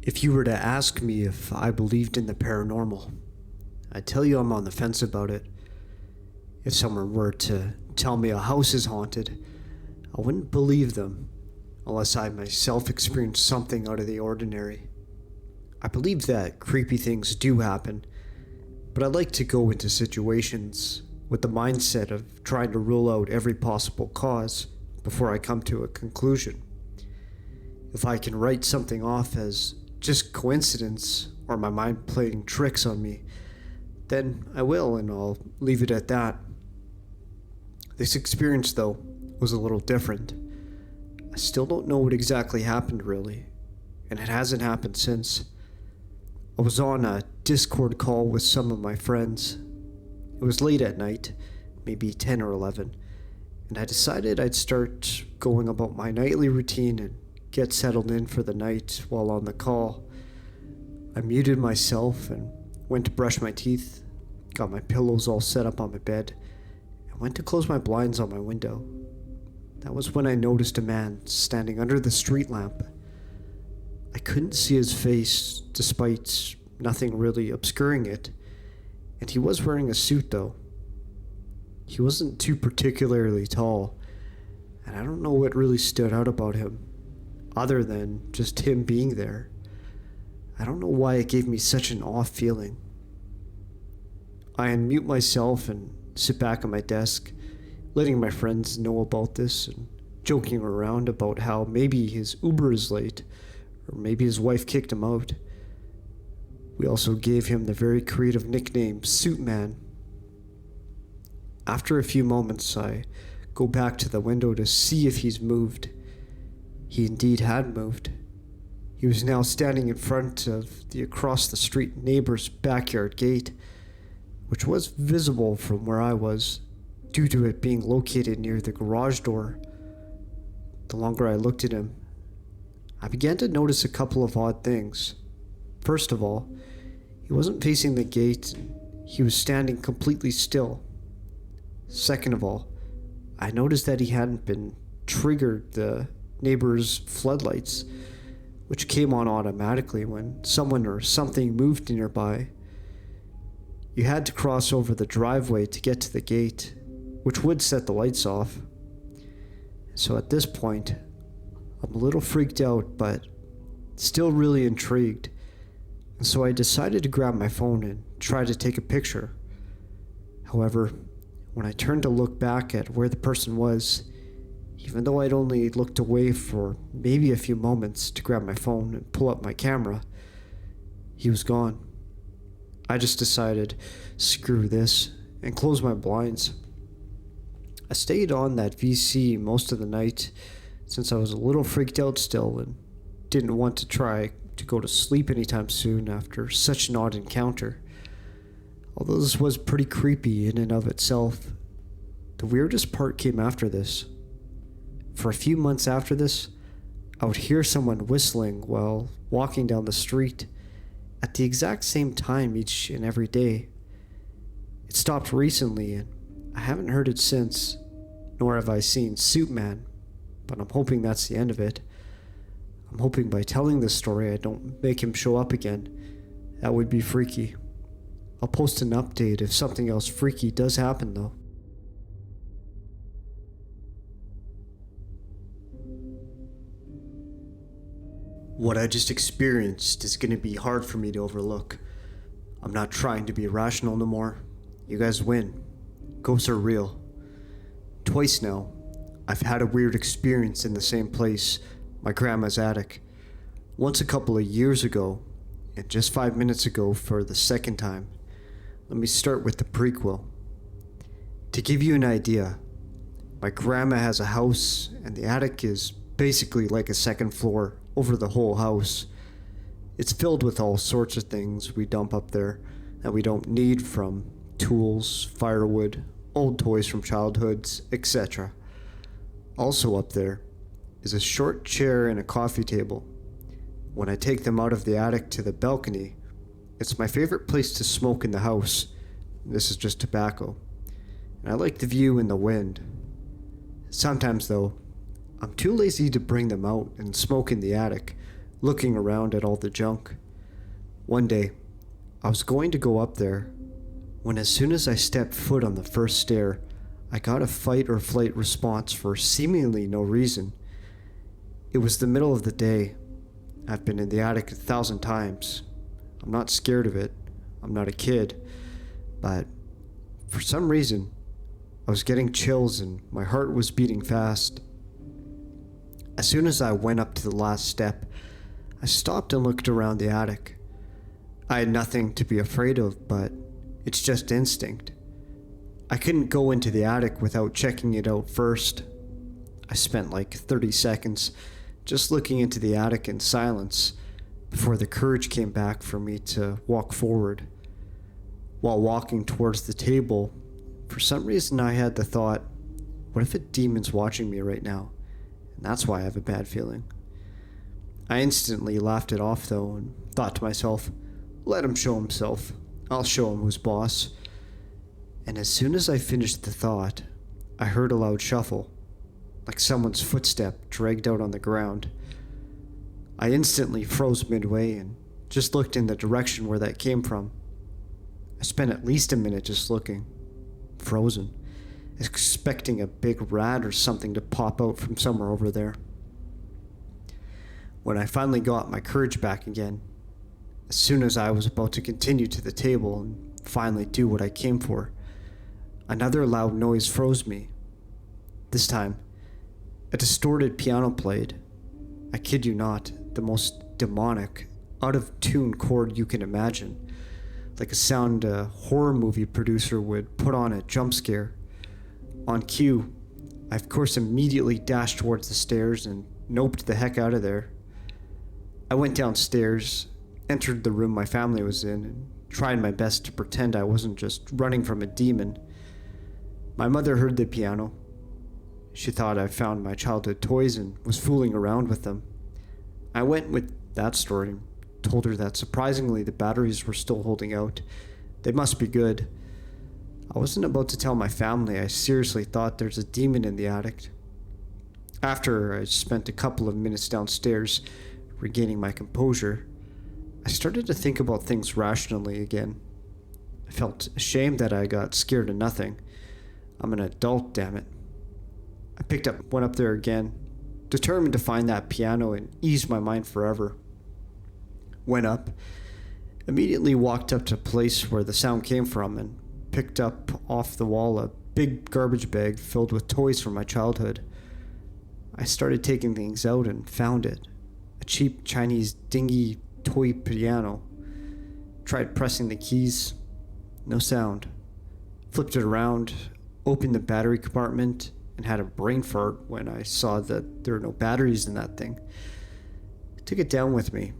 If you were to ask me if I believed in the paranormal, I'd tell you I'm on the fence about it. If someone were to tell me a house is haunted, I wouldn't believe them unless I myself experienced something out of the ordinary. I believe that creepy things do happen, but I like to go into situations with the mindset of trying to rule out every possible cause before I come to a conclusion. If I can write something off as just coincidence or my mind playing tricks on me, then I will, and I'll leave it at that. This experience, though, was a little different. I still don't know what exactly happened, really, and it hasn't happened since. I was on a Discord call with some of my friends. It was late at night, maybe 10 or 11, and I decided I'd start going about my nightly routine and get settled in for the night while on the call. I muted myself and went to brush my teeth, got my pillows all set up on my bed, and went to close my blinds on my window. That was when I noticed a man standing under the street lamp. I couldn't see his face despite nothing really obscuring it, and he was wearing a suit though. He wasn't too particularly tall, and I don't know what really stood out about him, other than just him being there. I don't know why it gave me such an off feeling. I unmute myself and sit back at my desk, letting my friends know about this and joking around about how maybe his Uber is late, or maybe his wife kicked him out. We also gave him the very creative nickname Suit Man. After a few moments, I go back to the window to see if he's moved. He indeed had moved. He was now standing in front of the across the street neighbor's backyard gate, which was visible from where I was, due to it being located near the garage door. The longer I looked at him, I began to notice a couple of odd things. First of all, he wasn't facing the gate, he was standing completely still. Second of all, I noticed that he hadn't been triggered the neighbor's floodlights, which came on automatically when someone or something moved nearby. You had to cross over the driveway to get to the gate, which would set the lights off. So at this point, I'm a little freaked out, but still really intrigued. And so I decided to grab my phone and try to take a picture. However, when I turned to look back at where the person was, even though I'd only looked away for maybe a few moments to grab my phone and pull up my camera, he was gone. I just decided, screw this, and closed my blinds. I stayed on that VC most of the night since I was a little freaked out still and didn't want to try to go to sleep anytime soon after such an odd encounter. Although this was pretty creepy in and of itself, the weirdest part came after this. For a few months after this, I would hear someone whistling while walking down the street at the exact same time each and every day. It stopped recently and I haven't heard it since, nor have I seen Suit Man, but I'm hoping that's the end of it. I'm hoping by telling this story I don't make him show up again. That would be freaky. I'll post an update if something else freaky does happen though. What I just experienced is going to be hard for me to overlook. I'm not trying to be irrational no more. You guys win. Ghosts are real. Twice now, I've had a weird experience in the same place, my grandma's attic. Once a couple of years ago, and just 5 minutes ago for the second time. Let me start with the prequel. To give you an idea, my grandma has a house, and the attic is basically like a second floor over the whole house. It's filled with all sorts of things we dump up there that we don't need, from tools, firewood, old toys from childhoods, etc. Also up there is a short chair and a coffee table. When I take them out of the attic to the balcony, it's my favorite place to smoke in the house. This is just tobacco. And I like the view and the wind. Sometimes though, I'm too lazy to bring them out and smoke in the attic, looking around at all the junk. One day, I was going to go up there when as soon as I stepped foot on the first stair, I got a fight or flight response for seemingly no reason. It was the middle of the day. I've been in the attic 1,000 times. I'm not scared of it. I'm not a kid. But for some reason, I was getting chills and my heart was beating fast. As soon as I went up to the last step, I stopped and looked around the attic. I had nothing to be afraid of, but it's just instinct. I couldn't go into the attic without checking it out first. I spent like 30 seconds just looking into the attic in silence before the courage came back for me to walk forward. While walking towards the table, for some reason I had the thought, what if a demon's watching me right now? And that's why I have a bad feeling. I instantly laughed it off though and thought to myself, let him show himself. I'll show him who's boss. And as soon as I finished the thought, I heard a loud shuffle, like someone's footstep dragged out on the ground. I instantly froze midway and just looked in the direction where that came from. I spent at least a minute just looking, frozen, expecting a big rat or something to pop out from somewhere over there. When I finally got my courage back again, as soon as I was about to continue to the table and finally do what I came for, another loud noise froze me. This time, a distorted piano played. I kid you not, the most demonic, out-of-tune chord you can imagine, like a sound a horror movie producer would put on a jump scare. On cue, I of course immediately dashed towards the stairs and noped the heck out of there. I went downstairs, entered the room my family was in, and tried my best to pretend I wasn't just running from a demon. My mother heard the piano. She thought I found my childhood toys and was fooling around with them. I went with that story and told her that surprisingly the batteries were still holding out. They must be good. I wasn't about to tell my family I seriously thought there's a demon in the attic. After I spent a couple of minutes downstairs regaining my composure, I started to think about things rationally again. I felt ashamed that I got scared of nothing. I'm an adult, damn it. I went up there again, determined to find that piano and ease my mind forever. Went up, immediately walked up to a place where the sound came from and picked up off the wall a big garbage bag filled with toys from my childhood. I started taking things out and found it. A cheap Chinese dingy toy piano. Tried pressing the keys. No sound. Flipped it around, opened the battery compartment, and had a brain fart when I saw that there were no batteries in that thing. I took it down with me,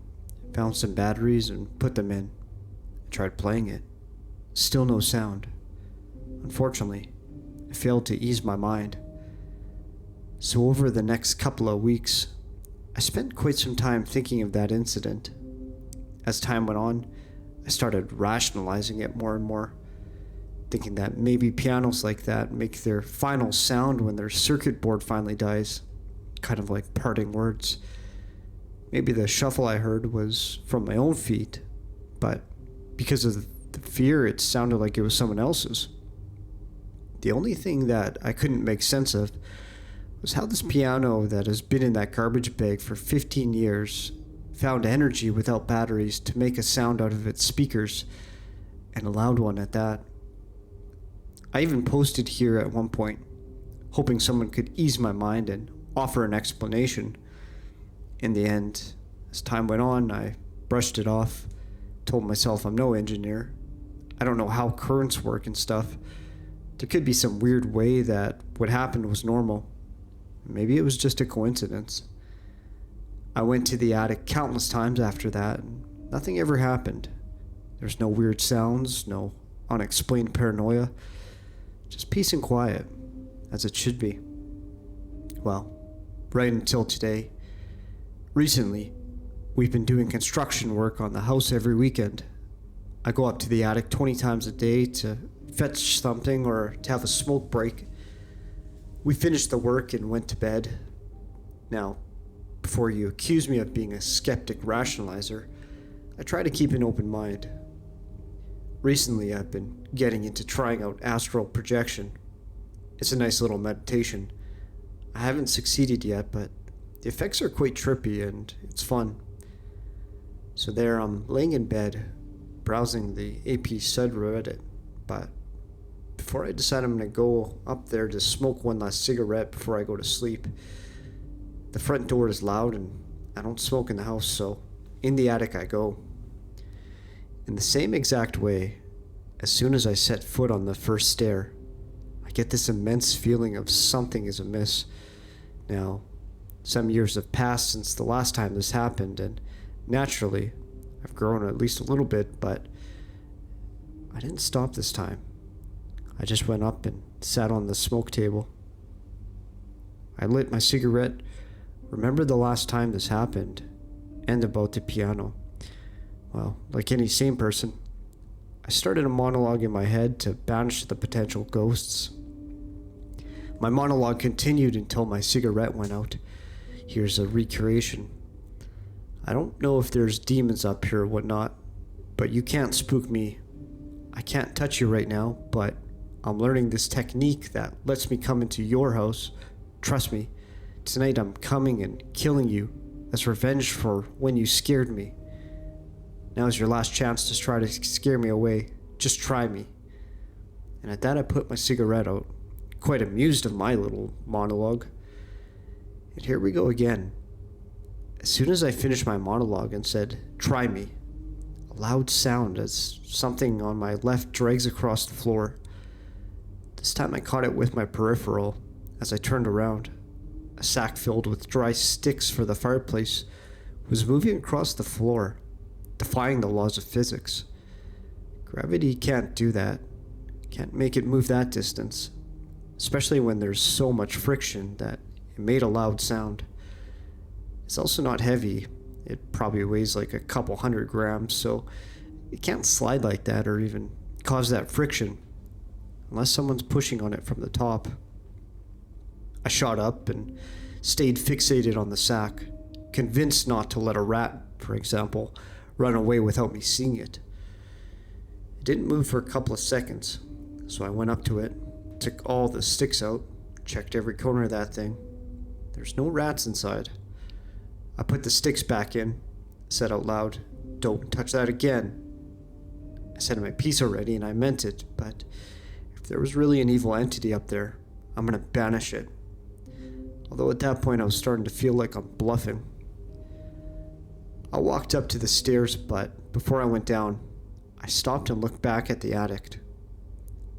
found some batteries and put them in. I tried playing it. Still no sound. Unfortunately, I failed to ease my mind. So over the next couple of weeks, I spent quite some time thinking of that incident. As time went on, I started rationalizing it more and more, thinking that maybe pianos like that make their final sound when their circuit board finally dies, kind of like parting words. Maybe the shuffle I heard was from my own feet, but because of the fear, it sounded like it was someone else's. The only thing that I couldn't make sense of was how this piano that has been in that garbage bag for 15 years found energy without batteries to make a sound out of its speakers, and a loud one at that. I even posted here at one point, hoping someone could ease my mind and offer an explanation. In the end, as time went on, I brushed it off, told myself I'm no engineer. I don't know how currents work and stuff. There could be some weird way that what happened was normal. Maybe it was just a coincidence. I went to the attic countless times after that, and nothing ever happened. There's no weird sounds, no unexplained paranoia, just peace and quiet, as it should be. Well, right until today. Recently, we've been doing construction work on the house every weekend. I go up to the attic 20 times a day to fetch something or to have a smoke break. We finished the work and went to bed. Now, before you accuse me of being a skeptic rationalizer, I try to keep an open mind. Recently, I've been getting into trying out astral projection. It's a nice little meditation. I haven't succeeded yet, but the effects are quite trippy and it's fun. So there I'm laying in bed, browsing the AP subreddit, but before I decide I'm going to go up there to smoke one last cigarette before I go to sleep, the front door is loud and I don't smoke in the house, so in the attic I go. In the same exact way, as soon as I set foot on the first stair, I get this immense feeling of something is amiss. Now, some years have passed since the last time this happened, and naturally, I've grown at least a little bit, but I didn't stop this time. I just went up and sat on the smoke table. I lit my cigarette, remembered the last time this happened, and about the piano. Well, like any sane person, I started a monologue in my head to banish the potential ghosts. My monologue continued until my cigarette went out. Here's a recreation. I don't know if there's demons up here or whatnot, but you can't spook me. I can't touch you right now, but I'm learning this technique that lets me come into your house. Trust me, tonight I'm coming and killing you as revenge for when you scared me. Now is your last chance to try to scare me away. Just try me. And at that I put my cigarette out, quite amused of my little monologue. And here we go again. As soon as I finished my monologue and said, "Try me," a loud sound as something on my left drags across the floor. This time I caught it with my peripheral as I turned around. A sack filled with dry sticks for the fireplace was moving across the floor, defying the laws of physics. Gravity can't do that. Can't make it move that distance, especially when there's so much friction that it made a loud sound. It's also not heavy. It probably weighs like a couple 100 grams, so it can't slide like that or even cause that friction unless someone's pushing on it from the top. I shot up and stayed fixated on the sack, convinced not to let a rat, for example, run away without me seeing it. It didn't move for a couple of seconds, so I went up to it, took all the sticks out, checked every corner of that thing. There's no rats inside. I put the sticks back in, said out loud, "Don't touch that again." I said my piece already and I meant it, but if there was really an evil entity up there, I'm gonna banish it. Although at that point I was starting to feel like I'm bluffing. I walked up to the stairs, but before I went down, I stopped and looked back at the attic.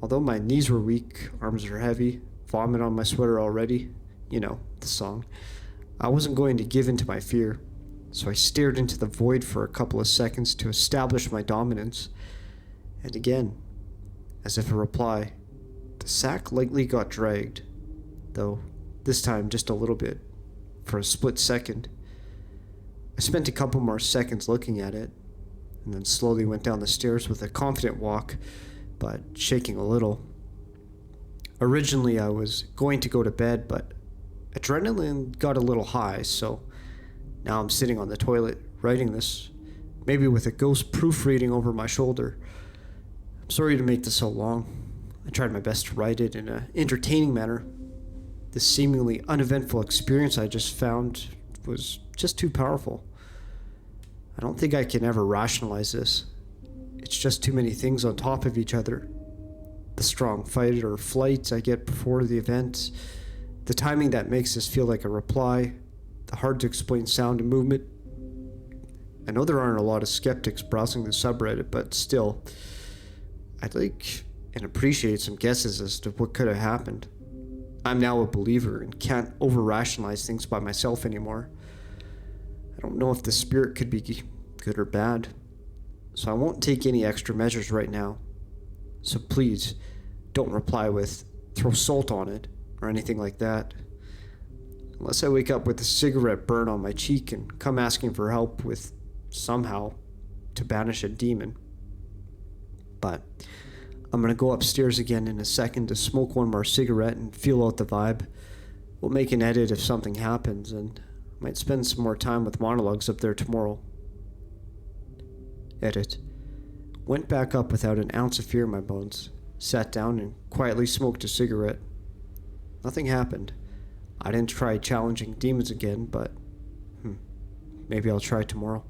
Although my knees were weak, arms were heavy, vomit on my sweater already, you know, the song, I wasn't going to give in to my fear, so I stared into the void for a couple of seconds to establish my dominance. And again, as if a reply, the sack lightly got dragged, though this time just a little bit, for a split second. I spent a couple more seconds looking at it, and then slowly went down the stairs with a confident walk, but shaking a little. Originally I was going to go to bed, but adrenaline got a little high, so now I'm sitting on the toilet writing this, maybe with a ghost proofreading over my shoulder. I'm sorry to make this so long. I tried my best to write it in an entertaining manner. This seemingly uneventful experience I just found was just too powerful. I don't think I can ever rationalize this. It's just too many things on top of each other. The strong fight or flight I get before the event, the timing that makes this feel like a reply, the hard to explain sound and movement. I know there aren't a lot of skeptics browsing the subreddit, but still, I'd like and appreciate some guesses as to what could have happened. I'm now a believer and can't over-rationalize things by myself anymore. I don't know if the spirit could be good or bad, so I won't take any extra measures right now. So please, don't reply with, "Throw salt on it," or anything like that. Unless I wake up with a cigarette burn on my cheek and come asking for help with, somehow, to banish a demon. But I'm gonna go upstairs again in a second to smoke one more cigarette and feel out the vibe. We'll make an edit if something happens, and Might spend some more time with monologues up there tomorrow. Edit. Went back up without an ounce of fear in my bones. Sat down and quietly smoked a cigarette. Nothing happened. I didn't try challenging demons again, but maybe I'll try tomorrow.